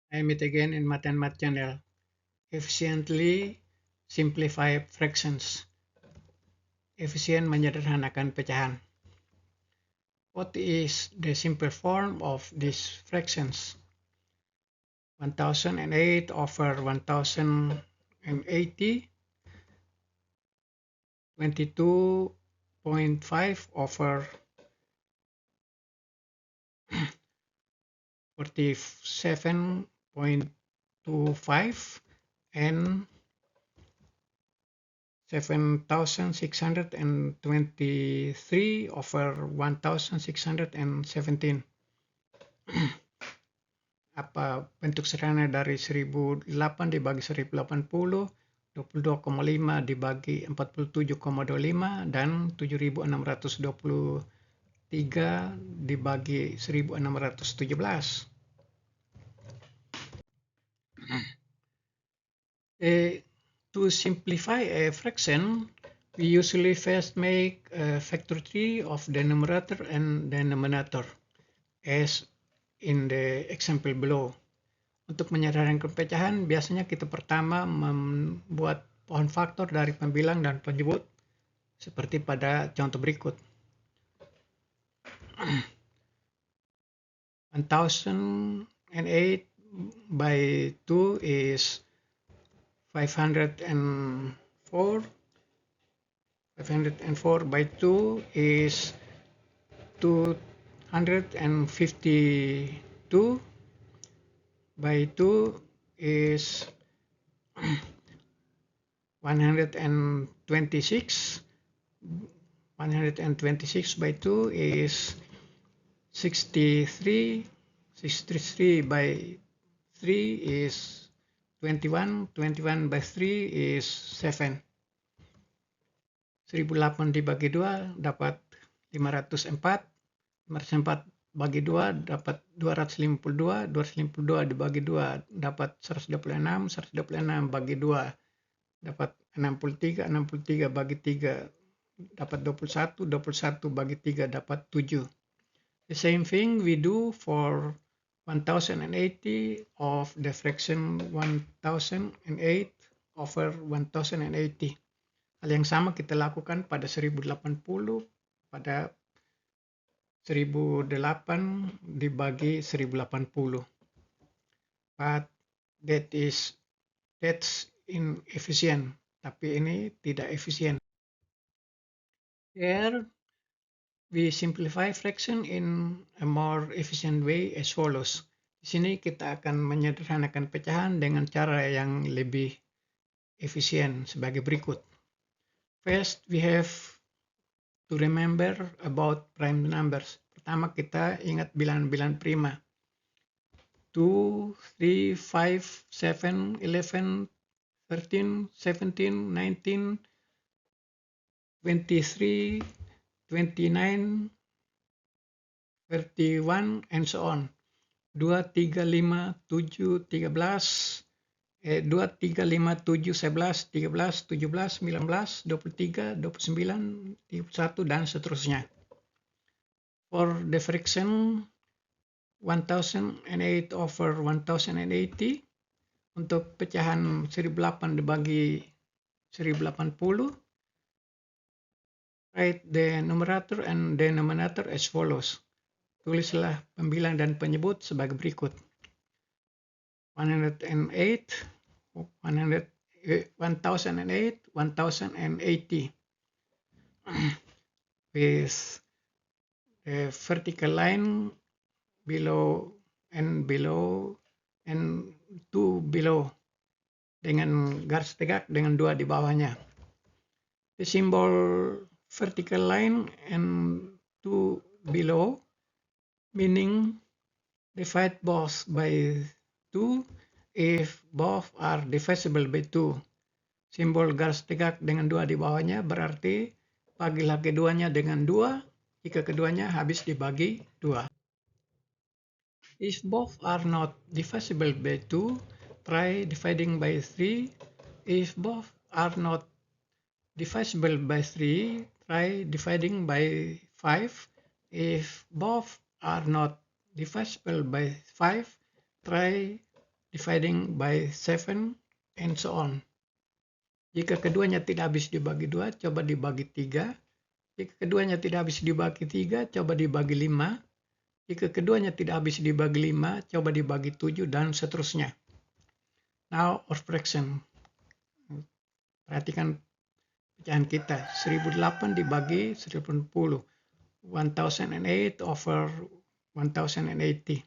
I meet again in Math and Math channel. Efficiently simplify fractions. Efisien menyederhanakan pecahan. What is the simple form of these fractions? 1008 over 1080, 22.5 over 47.25, and 7,623 over 1,617. Apa bentuk sederhana dari 1008 dibagi 1080, 22,5 dibagi 47,25, dan 7.623 dibagi 1.617. To simplify a fraction, we usually first make a factor tree of the numerator and denominator, as in the example below. Untuk menyederhanakan pecahan, biasanya kita pertama membuat pohon faktor dari pembilang dan penyebut, seperti pada contoh berikut. 1008 by 2 is 504. 504 by 2 is 252. By 2 is 126. 126 by 2 is 63. 63 by 3 is 21. 21 by 3 is 7. 1008 dibagi 2 dapat 504. 504 bagi 2 dapat 252. 252 dibagi 2 dapat 126. 126 bagi 2 dapat 63. 63 bagi 3 dapat 21. 21 bagi 3 dapat 7. The same thing we do for 1080 of the fraction 1008 over 1080. Hal yang sama kita lakukan pada 1080 pada 1008 dibagi 1080. But that's inefficient. Tapi ini tidak efisien. Here we simplify fraction in a more efficient way as follows. Di sini kita akan menyederhanakan pecahan dengan cara yang lebih efisien sebagai berikut. First, we have to remember about prime numbers. Pertama, kita ingat bilangan-bilangan prima. 2, 3, 5, 7, 11, 13, 17, 19, 23, 29, 31, and so on. 2, 3, 5, 7, 13, 2, 3, 5, 7, 11, 13, 17, 19, 23, 29, 31, dan seterusnya. For the fraction 1008 over 1080, untuk pecahan 1008 dibagi 1080, write the numerator and denominator as follows. Tulislah pembilang dan penyebut sebagai berikut. 1008, 1008, 1080. With the vertical line below and 2 below, dengan garis tegak dengan 2 di bawahnya. The symbol vertical line and 2 below, meaning divide both by 2 if both are divisible by 2. Simbol garis tegak dengan 2 di bawahnya berarti bagilah keduanya dengan 2 jika keduanya habis dibagi 2. If both are not divisible by 2, try dividing by 3. If both are not divisible by 3, try dividing by 5. If both are not divisible by 5, try dividing by 7, and so on. Jika keduanya tidak habis dibagi 2, coba dibagi 3. Jika keduanya tidak habis dibagi 3, coba dibagi 5. Jika keduanya tidak habis dibagi 5, coba dibagi 7, dan seterusnya. Now, our fraction. Perhatikan pecahan kita. 1008 dibagi 1080. 1008 over 1080.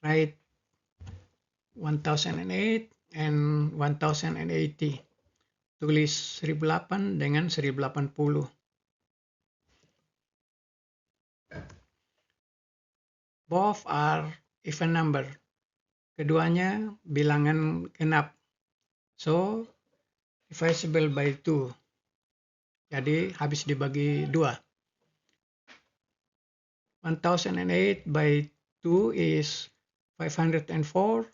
Write 1008 and 1080. Tulis 1008 dengan 1080. Both are even number. Keduanya bilangan genap. So, divisible by 2. Jadi, habis dibagi 2. 1008 by 2 is 504.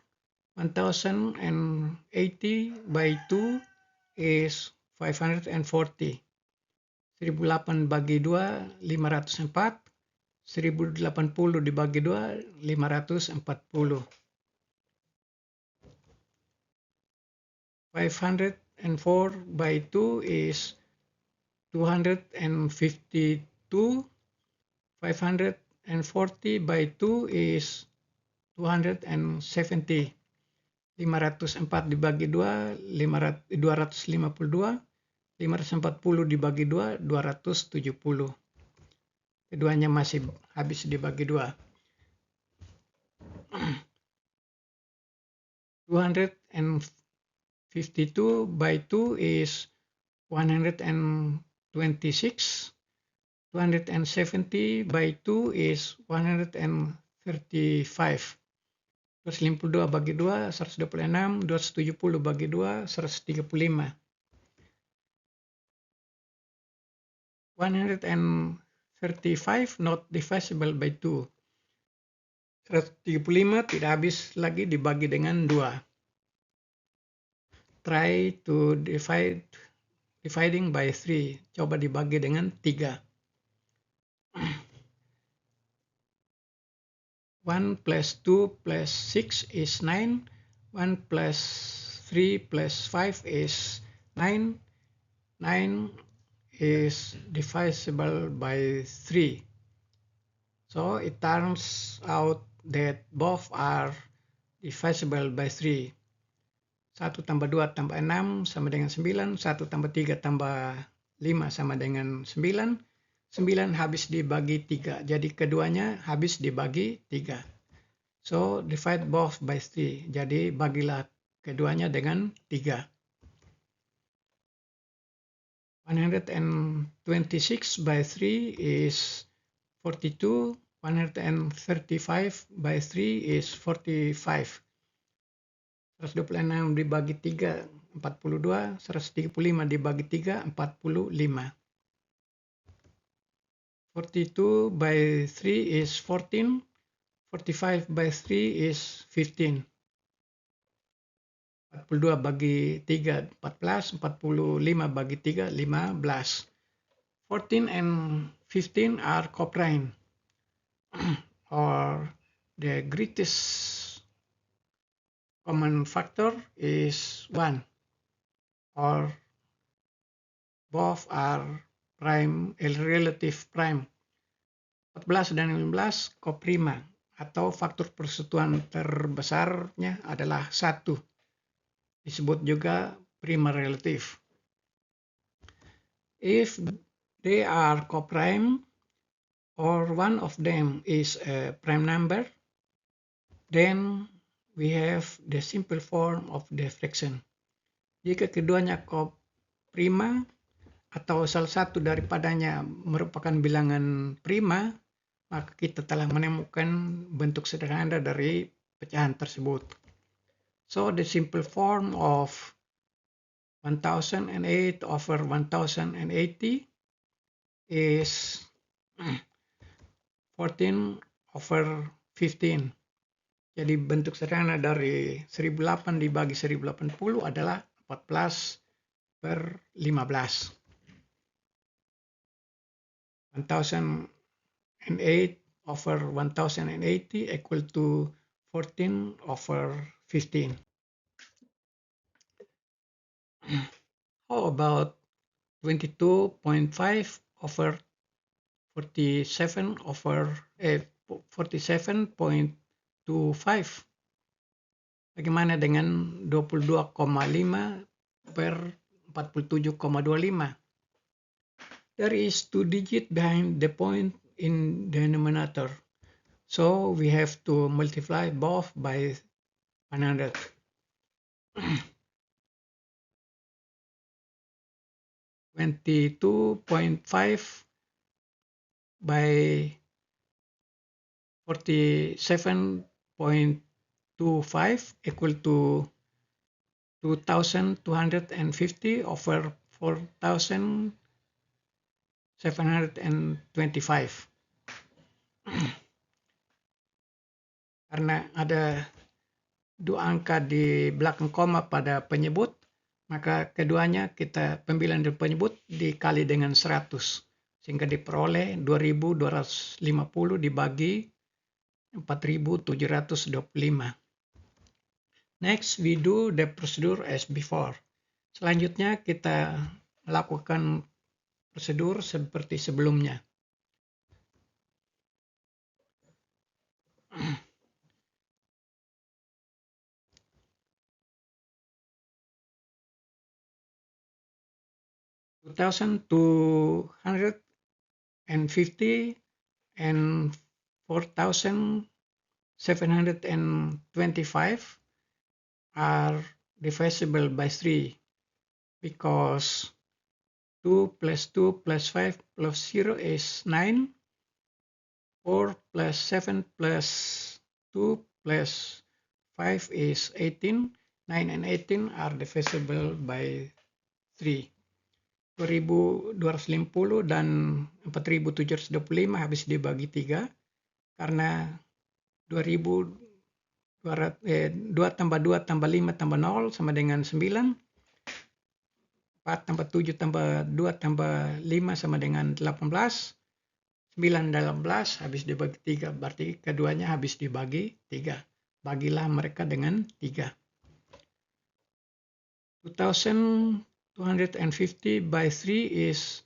1080 by 2 is 540. 1008 bagi 2, 504. 1080 dibagi 2, 540. 504 by 2 is 252. 540 by 2 is 270. 504 dibagi 2, 252. 540 dibagi 2, 270. Keduanya masih habis dibagi 2. 252 by 2 is 126. 270 by 2 is 135. 252 bagi 2, 126. 270 bagi 2, 135. 135 not divisible by 2. 135 tidak habis lagi dibagi dengan 2. Try to dividing by 3. Coba dibagi dengan 3. 1 plus 2 plus 6 is 9. 1 plus 3 plus 5 is 9. 9 is divisible by 3. So it turns out that both are divisible by 3. 1 tambah 2 tambah 6 sama dengan 9. 1 tambah 3 tambah 5 sama dengan 9. 9 habis dibagi 3. Jadi keduanya habis dibagi 3. So divide both by 3. Jadi bagilah keduanya dengan 3. 126 by 3 is 42. 135 by 3 is 45. 126 dibagi 3, 42. 135 dibagi 3, 45. 42 by 3 is 14. 45 by 3 is 15. 42 bagi 3, 14. 45 bagi 3, 15. 14 and 15 are coprime, or the greatest common factor is 1, or both are prime, relative prime. 14 dan 15 coprima, atau faktor persatuan terbesarnya adalah 1. Disebut juga prima relative. If they are coprime, or one of them is a prime number, then we have the simple form of the fraction. Jika keduanya coprima, atau salah satu daripadanya merupakan bilangan prima, maka kita telah menemukan bentuk sederhana dari pecahan tersebut. So the simple form of 1008 over 1080 is 14 over 15. Jadi bentuk sederhana dari 1008 dibagi 1080 adalah 14 per 15. 1008 over 1080 equal to 14/15. How about 22.5/47/47.25? Bagaimana dengan 22,5 per 47,25? There is 2 digits behind the point in the denominator. So we have to multiply both by 100. 22.5 by 47.25 equal to 2,250 over 4,725. Karena ada dua angka di belakang koma pada penyebut, maka keduanya kita pembilang dari penyebut dikali dengan 100. Sehingga diperoleh 2.250 dibagi 4.725. Next, we do the procedure as before. Selanjutnya kita melakukan prosedur seperti sebelumnya. $2,250 and 4,725 are divisible by 3 because 2 plus 2 plus 5 plus 0 is 9. 4 plus 7 plus 2 plus 5 is 18. 9 and 18 are divisible by 3. 2.250 dan 4.725 habis dibagi 3 karena 2 tambah 2 tambah 5 tambah 0 sama dengan 9. 4 tambah 7 tambah 2 tambah 5 sama dengan 18. 9 dalam 18 habis dibagi 3, berarti keduanya habis dibagi 3. Bagilah mereka dengan 3. 2,250 by 3 is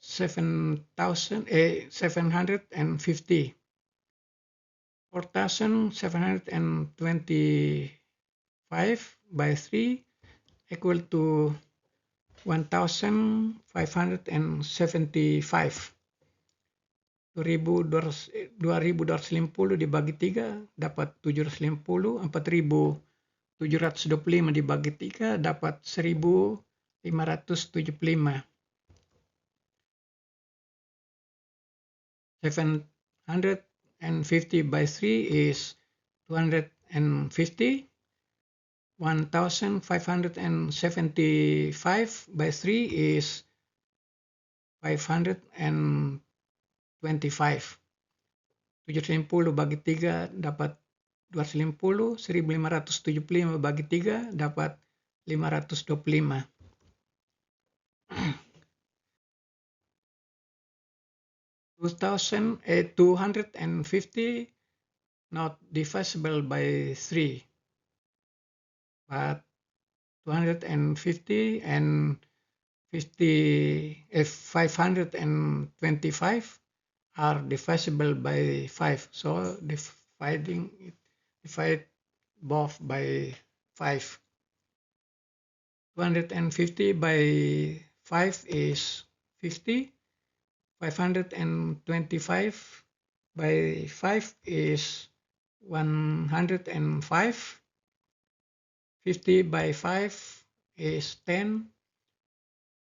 750. 4,725 by 3 equal to 1,575. 2.250 dibagi 3 dapat 750. 4.725 dibagi 3 dapat 1.575. 750 by 3 is 250. 1,575 by 3 is 525. 750 bagi 3 dapat 250. 1.575 bagi 3 dapat 525. 250 not divisible by 3, but 250 and 525 are divisible by 5. So divide both by 5. 250 by 5 is 50. 525 by 5 is 105. 50 by 5 is 10.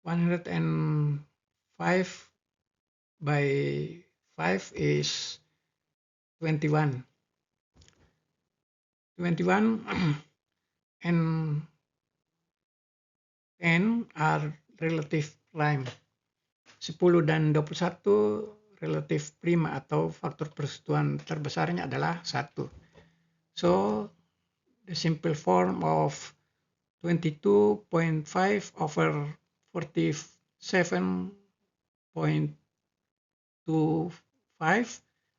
105 by 5 is 21. 21 and 10 are relative prime. 10 dan 21 relatif prima atau faktor persatuan terbesarnya adalah 1. So, the simple form of 22.5 over 47.25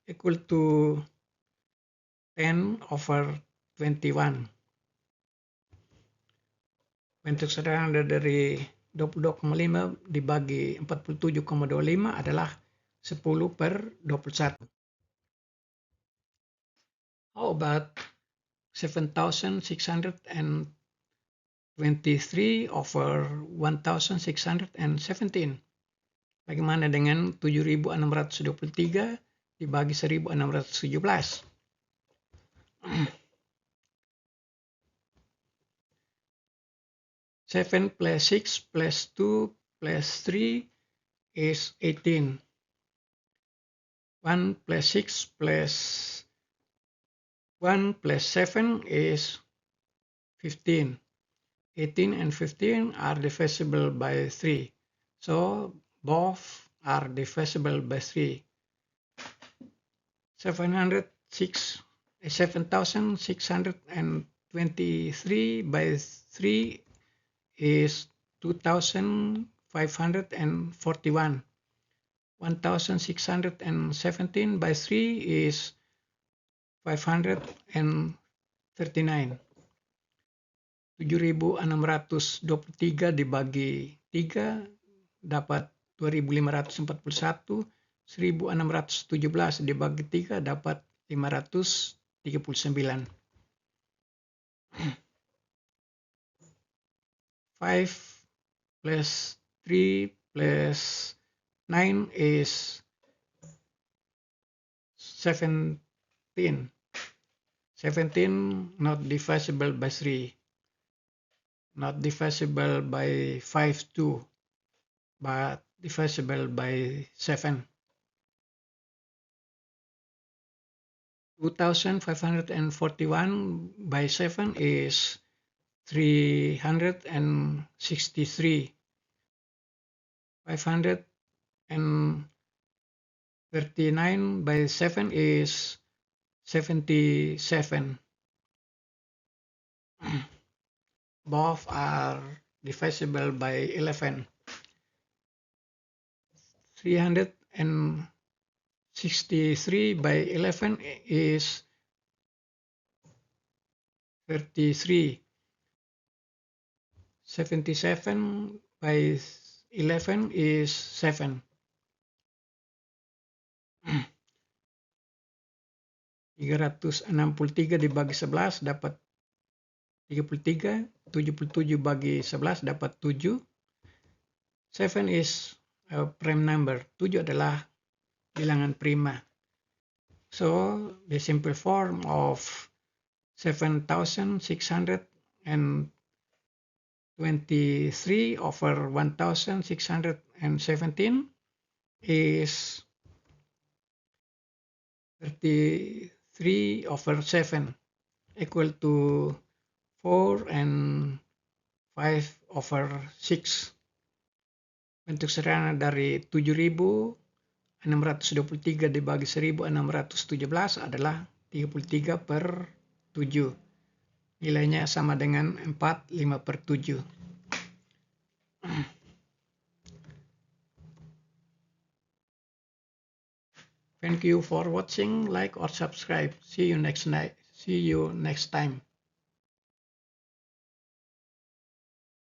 equal to 10/21. Bentuk sederhana dari 22,5 dibagi 47,25 adalah 10/21. How about 7,623 over 1,617? Bagaimana dengan 7.623 dibagi 1.617? 7 plus 6 plus 2 plus 3 is 18. 1 plus 6 plus 1 plus 7 is 15. 18 and 15 are divisible by 3. So both are divisible by 3. 7,623 by 3 is 2,541. 1,617 by 3 is 539. 7.623 dibagi 3 dapat 2.541. 1.617 dibagi 3 dapat 539. 5 plus 3 plus 9 is 17. 17 not divisible by 3. Not divisible by 5 too, but divisible by 7. 2,541 by 7 is 363. 539 by 7 is 77. Both are divisible by 11. 363 by 11 is 33. 77 by 11 is 7. 363 dibagi 11 dapat 33. 77 bagi 11 dapat 7. 7 is a prime number. 7 adalah bilangan prima. So the simple form of 7,623 over 1,617 is 33 over 7 equal to 4 and 5 over 6. Bentuk sederhana dari 7.623 dibagi 1.617 adalah 33/7. Nilainya sama dengan 4/5/7. Thank you for watching. Like or subscribe. See you next time.